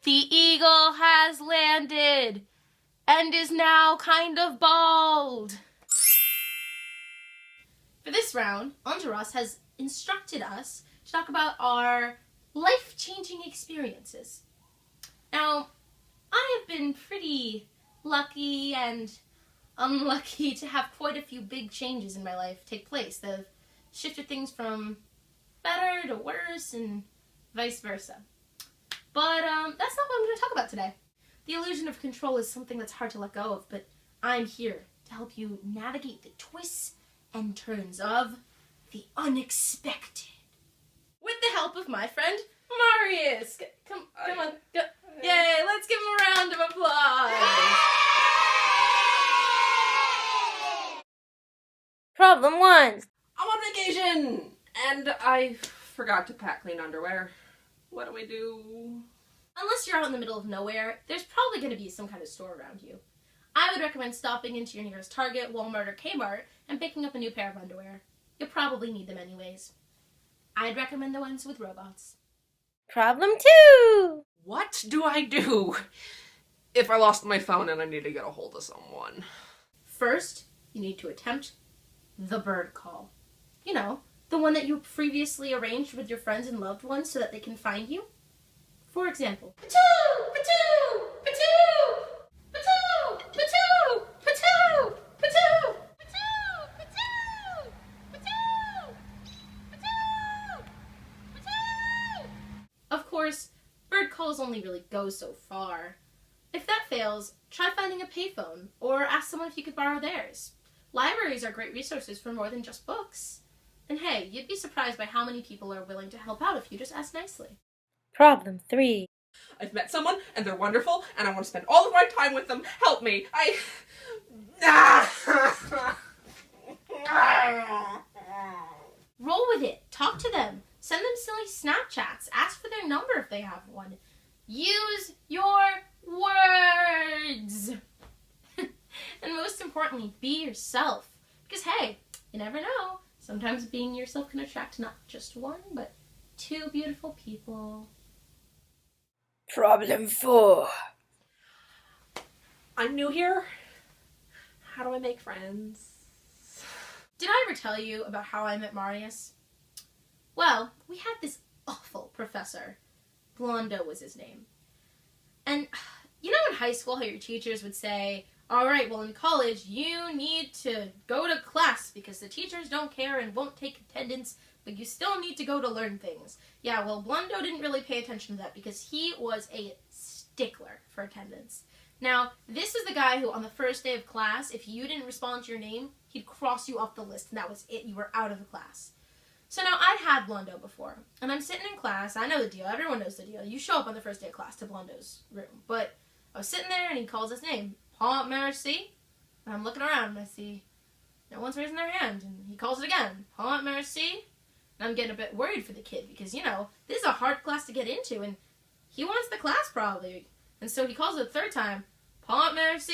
The eagle has landed and is now kind of bald. For this round, Andras has instructed us to talk about our life-changing experiences. Now, I have been pretty lucky and unlucky to have quite a few big changes in my life take place that have shifted things from better to worse and vice versa. But that's not what I'm going to talk about today. The illusion of control is something that's hard to let go of, but I'm here to help you navigate the twists and turns of the unexpected. With the help of my friend, Marius. Come on. Go. Yay, let's give him a round of applause. Problem 1. I'm on vacation, and I forgot to pack clean underwear. What do we do? Unless you're out in the middle of nowhere, there's probably going to be some kind of store around you. I would recommend stopping into your nearest Target, Walmart, or Kmart and picking up a new pair of underwear. You'll probably need them anyways. I'd recommend the ones with robots. Problem 2. What do I do if I lost my phone and I need to get a hold of someone? First, you need to attempt the bird call. You know, the one that you previously arranged with your friends and loved ones so that they can find you. For example, patoo, patoo, patoo, patoo, patoo, patoo, patoo, patoo, patoo, patoo, patoo, patoo. Of course, bird calls only really go so far. If that fails, try finding a payphone or ask someone if you could borrow theirs. Libraries are great resources for more than just books. And hey, you'd be surprised by how many people are willing to help out if you just ask nicely. Problem 3. I've met someone, and they're wonderful, and I want to spend all of my time with them. Help me. Roll with it. Talk to them. Send them silly Snapchats. Ask for their number if they have one. Use your words. And most importantly, be yourself. Because hey, you never know. Sometimes being yourself can attract not just one, but 2 beautiful people. Problem 4. I'm new here. How do I make friends? Did I ever tell you about how I met Marius? Well, we had this awful professor. Blondo was his name. And you know in high school how your teachers would say, all right, well in college you need to go to class because the teachers don't care and won't take attendance, but you still need to go to learn things. Yeah, well, Blondo didn't really pay attention to that because he was a stickler for attendance. Now, this was the guy who on the first day of class, if you didn't respond to your name, he'd cross you off the list and that was it. You were out of the class. So now I'd had Blondo before, and I'm sitting in class. I know the deal. Everyone knows the deal. You show up on the first day of class to Blondo's room. But I was sitting there and he calls his name, Marius, and I'm looking around and I see no one's raising their hand. And he calls it again, Marius, and I'm getting a bit worried for the kid because, you know, this is a hard class to get into and he wants the class probably. And so he calls it a third time, Marius,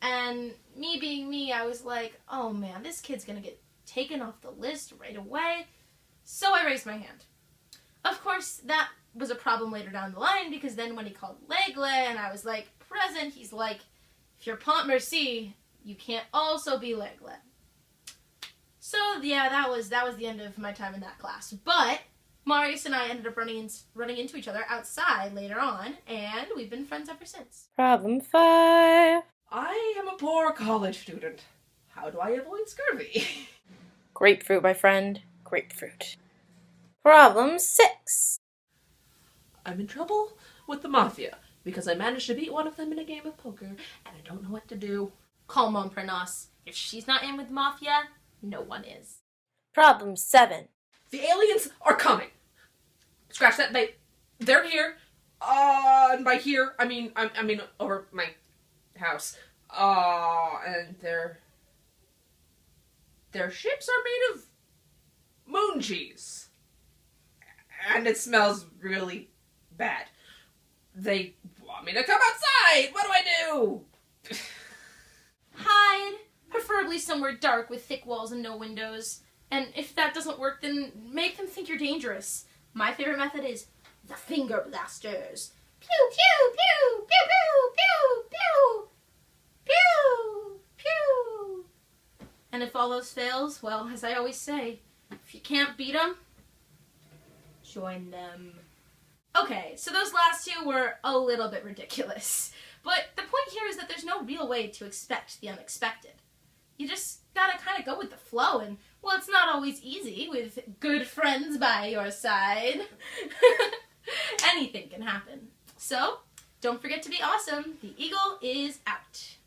and me being me, I was like, oh man, this kid's gonna get taken off the list right away. So I raised my hand. Of course, that was a problem later down the line because then when he called Legle and I was like, present, he's like, if you're Merci, you can't also be Legle. So yeah, that was the end of my time in that class. But Marius and I ended up running into each other outside later on, and we've been friends ever since. Problem 5. I am a poor college student. How do I avoid scurvy? Grapefruit, my friend. Grapefruit. Problem 6. I'm in trouble with the mafia because I managed to beat one of them in a game of poker and I don't know what to do. Calm on, Pernos. If she's not in with the Mafia, no one is. Problem 7. The aliens are coming. Scratch that. They're here. And by here, I mean over my house. And their ships are made of moon cheese. And it smells really bad. They want me to come outside. What do I do? Hide, preferably somewhere dark with thick walls and no windows. And if that doesn't work, then make them think you're dangerous. My favorite method is the finger blasters. Pew, pew, pew, pew, pew, pew, pew, pew, pew. And if all else fails, well, as I always say, if you can't beat them, join them. Okay, so those last two were a little bit ridiculous. But the point here is that there's no real way to expect the unexpected. You just gotta kind of go with the flow, and, well, it's not always easy with good friends by your side. Anything can happen. So, don't forget to be awesome. The Eagle is out.